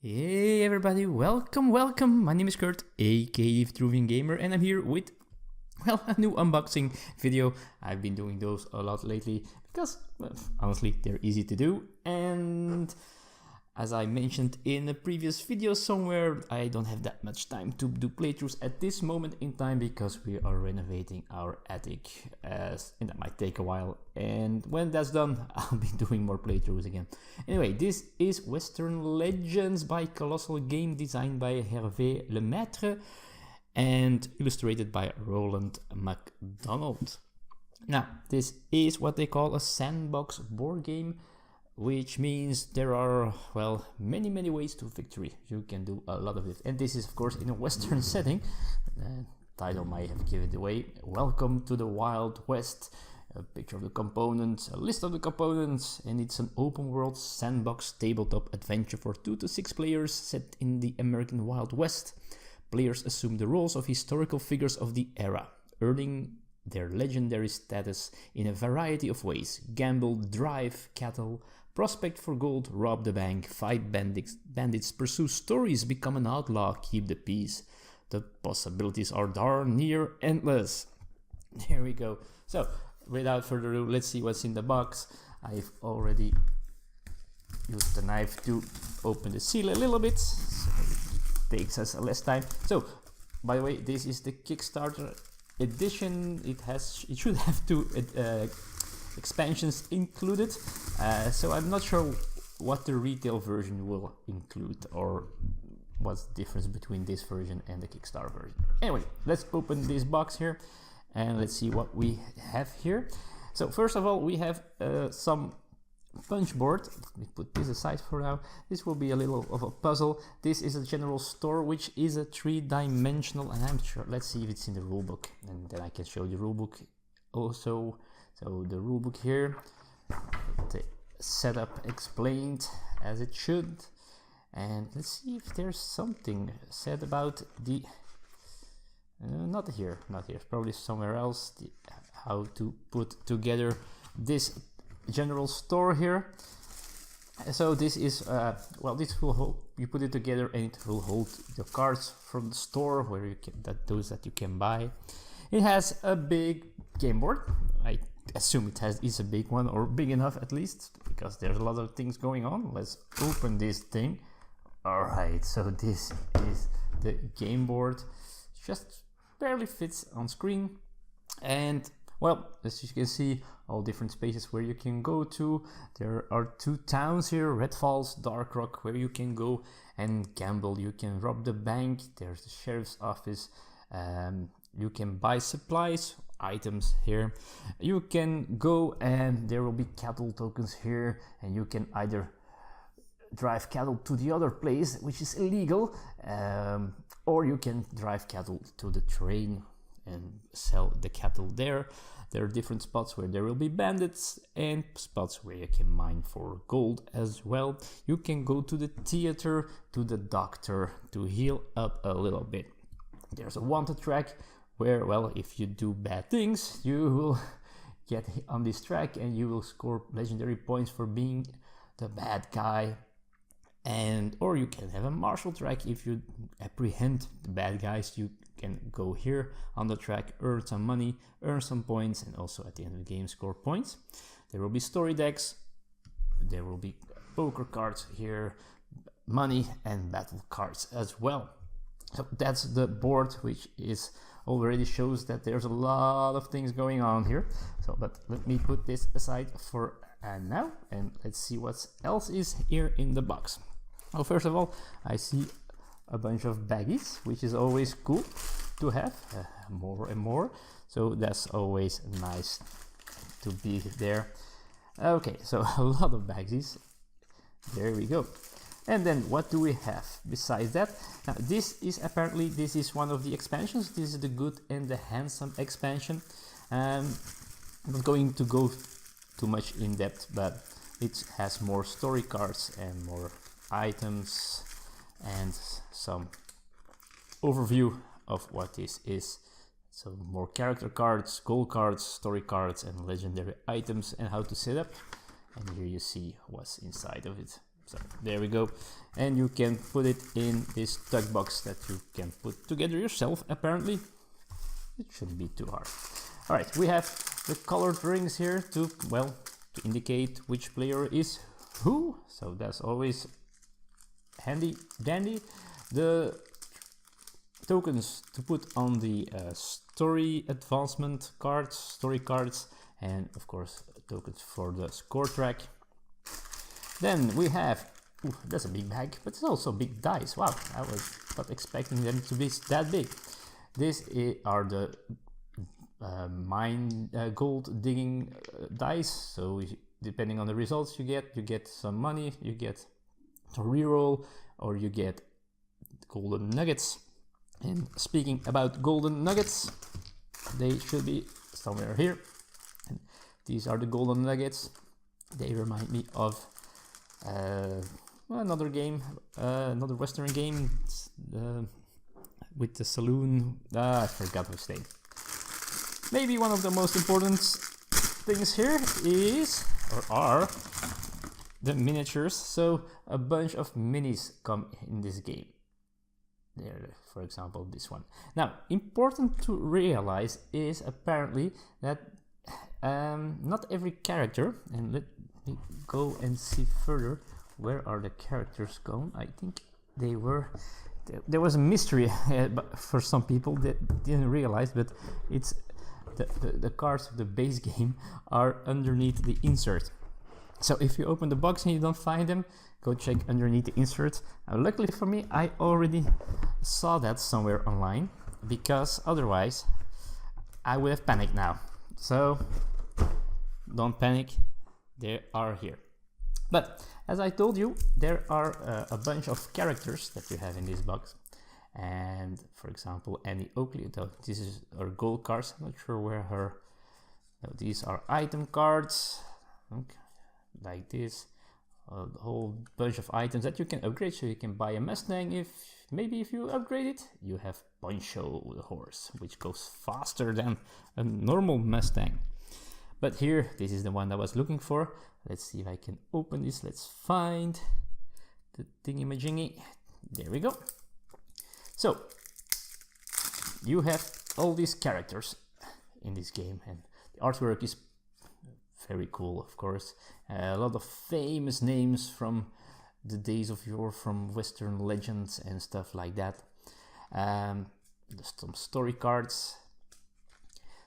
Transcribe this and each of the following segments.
Hey everybody, welcome. My name is Kurt, aka Vitruvian Gamer, and I'm here with, a new unboxing video. I've been doing those a lot lately because, honestly, they're easy to do. And as I mentioned in a previous video somewhere, I don't have that much time to do playthroughs at this moment in time because we are renovating our attic, and that might take a while. And when that's done, I'll be doing more playthroughs again. Anyway, this is Western Legends by Colossal Game, designed by Hervé Lemaitre and illustrated by Roland MacDonald. Now, this is what they call a sandbox board game, which means there are, many ways to victory. You can do a lot of it. And this is, of course, in a Western setting. Title might have given it away. Welcome to the Wild West. A picture of the components, a list of the components, and it's an open world sandbox tabletop adventure for 2 to 6 players set in the American Wild West. Players assume the roles of historical figures of the era, earning their legendary status in a variety of ways: gamble, drive cattle, prospect for gold, rob the bank, fight bandits, pursue stories, become an outlaw, keep the peace. The possibilities are darn near endless. There we go. So, without further ado, let's see what's in the box. I've already used the knife to open the seal a little bit, so it takes us less time. So, by the way, this is the Kickstarter edition. It should have 2 expansions included, so I'm not sure what the retail version will include or what's the difference between this version and the Kickstarter version. Anyway, let's open this box here and let's see what we have here. So first of all, we have some punch board. Let me put this aside for now. This will be a little of a puzzle. This is a general store, which is a 3-dimensional, and I'm sure, let's see if it's in the rulebook, and then I can show the rulebook also. So the rulebook here, the setup explained as it should, and let's see if there's something said about the not here, probably somewhere else, how to put together this general store here. So this is this will hold, you put it together and it will hold the cards from the store where you can, those that you can buy. It has a big game board. I assume is a big one, or big enough at least, because there's a lot of things going on. Let's open this thing. Alright, so this is the game board. Just barely fits on screen, and as you can see, all different spaces where you can go to. There are 2 towns here, Red Falls, Dark Rock, where you can go and gamble. You can rob the bank. There's the sheriff's office. You can buy supplies, items here. You can go and there will be cattle tokens here, and you can either drive cattle to the other place, which is illegal, or you can drive cattle to the train and sell the cattle there. There are different spots where there will be bandits and spots where you can mine for gold as well. You can go to the theater, to the doctor to heal up a little bit. There's a wanted track where, if you do bad things, you will get on this track and you will score legendary points for being the bad guy. Or you can have a martial track. If you apprehend the bad guys, you can go here on the track, earn some money, earn some points, and also at the end of the game score points. There will be story decks, there will be poker cards here, money, and battle cards as well. So that's the board, which is already shows that there's a lot of things going on here. But let me put this aside for now, and let's see what else is here in the box. Well, first of all, I see a bunch of baggies, which is always cool to have, more and more. So that's always nice to be there. Okay, so a lot of baggies. There we go. And then what do we have besides that? Now this is one of the expansions. This is the Good and the Handsome expansion. I'm not going to go too much in depth, but it has more story cards and more items and some overview of what this is. So more character cards, gold cards, story cards, and legendary items, and how to set up. And here you see what's inside of it. So there we go. And you can put it in this tug box that you can put together yourself, apparently. It shouldn't be too hard. Alright, we have the colored rings here to, well, to indicate which player is who. So that's always handy dandy. The tokens to put on the story advancement cards, story cards, and of course tokens for the score track. Then we have, that's a big bag, but it's also big dice. Wow, I was not expecting them to be that big. These are the mine gold digging dice. So depending on the results you get some money, you get a reroll, or you get golden nuggets. And speaking about golden nuggets, they should be somewhere here. And these are the golden nuggets. They remind me of another game, another Western game with the saloon. I forgot which name. Maybe one of the most important things here is, or are, the miniatures. So a bunch of minis come in this game. There, for example, this one. Now, important to realize is apparently that not every character, and let me go and see further, where are the characters gone? I think they were, there was a mystery for some people that didn't realize, but it's the cards of the base game are underneath the insert. So if you open the box and you don't find them, go check underneath the insert. Luckily for me, I already saw that somewhere online, because otherwise I would have panicked now. So don't panic, they are here. But as I told you, there are a bunch of characters that you have in this box. And for example, Annie Oakley, though this is her gold cards. I'm not sure where her, no, these are item cards, okay, like this. A whole bunch of items that you can upgrade, so you can buy a Mustang. If you upgrade it, you have Poncho the horse, which goes faster than a normal Mustang. But here, this is the one I was looking for. Let's see if I can open this. Let's find the thingy-majingy. There we go. So you have all these characters in this game, and the artwork is very cool, of course. A lot of famous names from the days of yore, from Western legends and stuff like that. There's some story cards.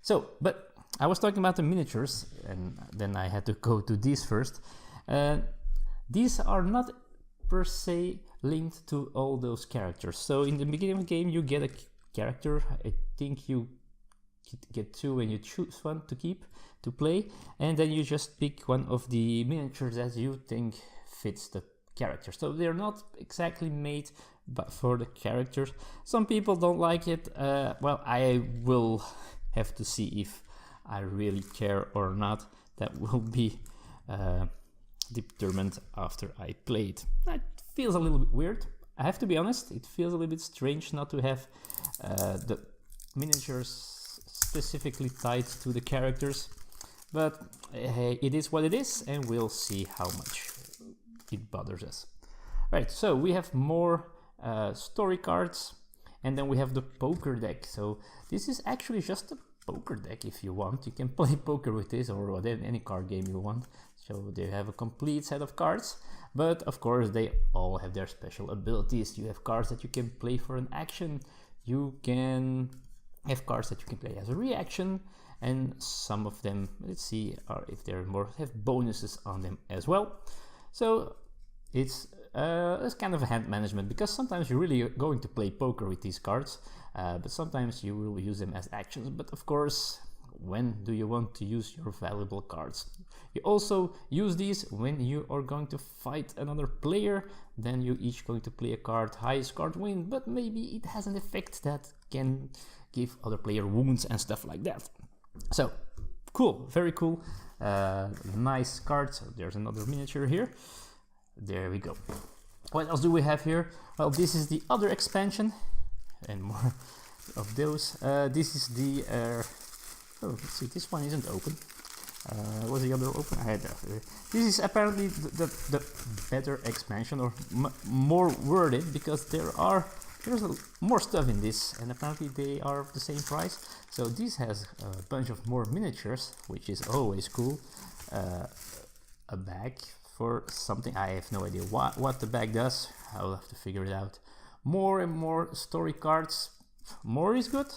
So, but I was talking about the miniatures, and then I had to go to these first. These are not per se linked to all those characters. So in the beginning of the game, you get a character. I think you get two when you choose one to keep to play, and then you just pick one of the miniatures that you think fits the character. So they're not exactly made but for the characters. Some people don't like it. Well, I will have to see if I really care or not. That will be determined after I play it. It feels a little bit weird, I have to be honest. It feels a little bit strange not to have the miniatures specifically tied to the characters, but hey, it is what it is, and we'll see how much it bothers us. Right, so we have more story cards, and then we have the poker deck. So this is actually just a poker deck. If you want, you can play poker with this, or any card game you want. So they have a complete set of cards, but of course they all have their special abilities. You have cards that you can play for an action. You can have cards that you can play as a reaction, and some of them, let's see, if they're more, have bonuses on them as well. So it's kind of a hand management, because sometimes you're really going to play poker with these cards, but sometimes you will use them as actions. But of course, when do you want to use your valuable cards? You also use these when you are going to fight another player. Then you each going to play a card, highest card win, but maybe it has an effect that can give other player wounds and stuff like that. So cool, very cool, nice cards. There's another miniature here. There we go. What else do we have here? Well, this is the other expansion, and more of those. This is the oh, let's see, this one isn't open. Was the other open? I had this is apparently the better expansion, or more worded, because there's more stuff in this, and apparently they are the same price. So this has a bunch of more miniatures, which is always cool. A bag for something, I have no idea what the bag does. I'll have to figure it out. More and more story cards. More is good,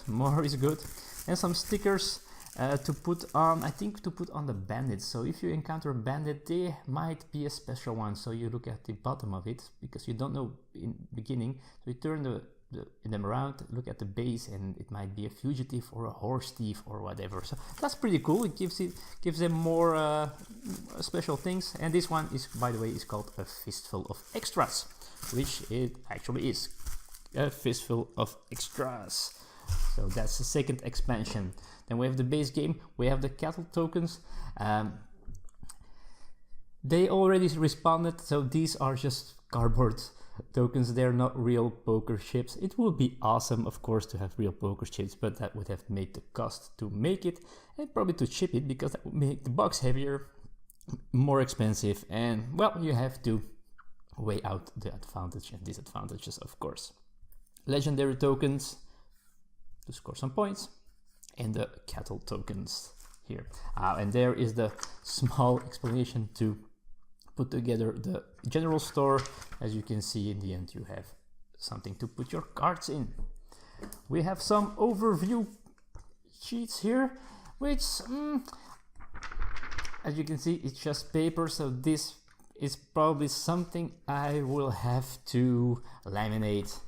and some stickers to put on, I think to put on the bandits. So if you encounter a bandit, they might be a special one, so you look at the bottom of it, because you don't know in beginning. So you turn them around, look at the base, and it might be a fugitive or a horse thief or whatever. So that's pretty cool. It gives them more special things. And this one is, by the way, is called a fistful of extras, which it actually is. A fistful of extras. So that's the second expansion. Then we have the base game. We have the cattle tokens. They already responded, so these are just cardboard tokens. They're not real poker chips. It would be awesome, of course, to have real poker chips, but that would have made the cost to make it, and probably to ship it, because that would make the box heavier, more expensive, and well, you have to weigh out the advantage and disadvantages, of course. Legendary tokens to score some points, and the cattle tokens here. And there is the small explanation to put together the general store. As you can see, in the end you have something to put your cards in. We have some overview sheets here, which as you can see, it's just paper, so this is probably something I will have to laminate,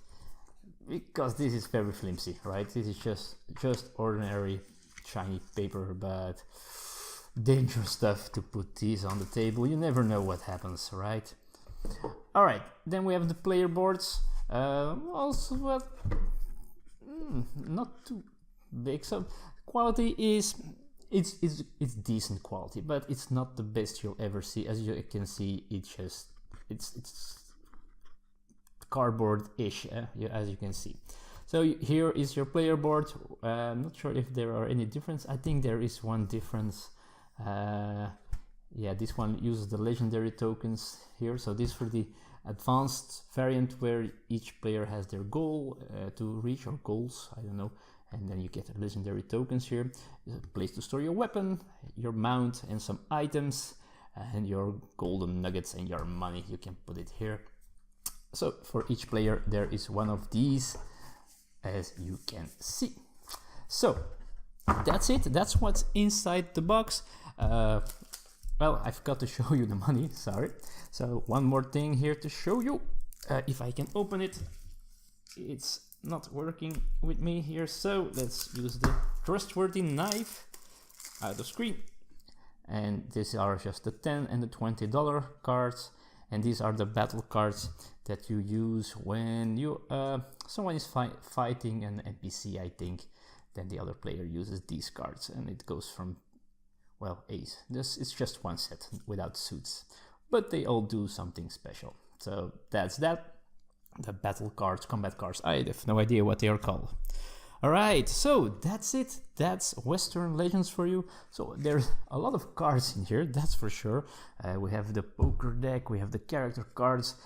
because this is very flimsy, right? This is just ordinary shiny paper, but dangerous stuff to put these on the table. You never know what happens, right? All right, then we have the player boards. Also, well, not too big. So quality is it's decent quality, but it's not the best you'll ever see. As you can see, it's cardboard-ish, as you can see. So here is your player board. I'm not sure if there are any difference. I think there is one difference. Yeah, this one uses the legendary tokens here. So this for the advanced variant, where each player has their goal to reach, or goals, I don't know. And then you get legendary tokens here. A place to store your weapon, your mount, and some items, and your golden nuggets and your money. You can put it here. So for each player there is one of these, as you can see. So that's it. That's what's inside the box. Well, I forgot to show you the money, sorry. So one more thing here to show you. If I can open it. It's not working with me here, so let's use the trustworthy knife out of screen. And these are just the $10 and the $20 cards. And these are the battle cards that you use when you someone is fighting an NPC, I think. Then the other player uses these cards, and it goes from, well, ace. This is just one set without suits, but they all do something special. So that's that. The battle cards, combat cards. I have no idea what they are called. Alright, so that's it. That's Western Legends for you. So there's a lot of cards in here, that's for sure. We have the poker deck, we have the character cards,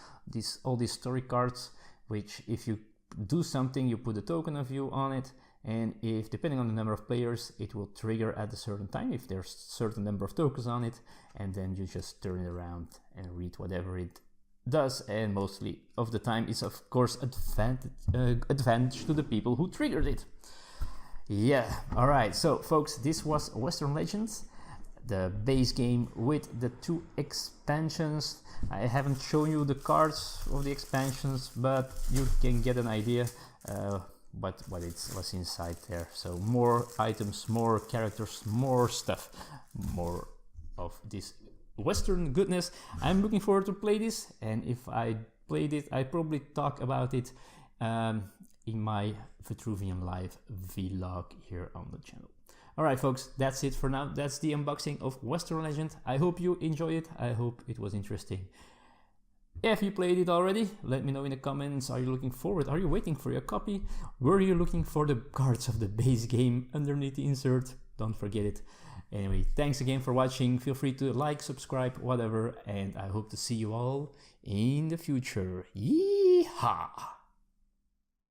all these story cards, which if you do something, you put a token of you on it, and if, depending on the number of players, it will trigger at a certain time if there's a certain number of tokens on it, and then you just turn it around and read whatever it does, and mostly of the time it's of course advantage to the people who triggered it. Yeah, alright, so folks, this was Western Legends, the base game with the 2 expansions. I haven't shown you the cards of the expansions, but you can get an idea what's inside there. So more items, more characters, more stuff, more of this Western goodness. I'm looking forward to play this, and if I played it, I probably talk about it in my Vitruvian live vlog here on the channel. Alright folks, that's it for now. That's the unboxing of Western Legend. I hope you enjoyed it. I hope it was interesting. If you played it already, let me know in the comments. Are you looking forward? Are you waiting for your copy? Were you looking for the cards of the base game underneath the insert? Don't forget it. Anyway, thanks again for watching. Feel free to like, subscribe, whatever, and I hope to see you all in the future. Yeehaw!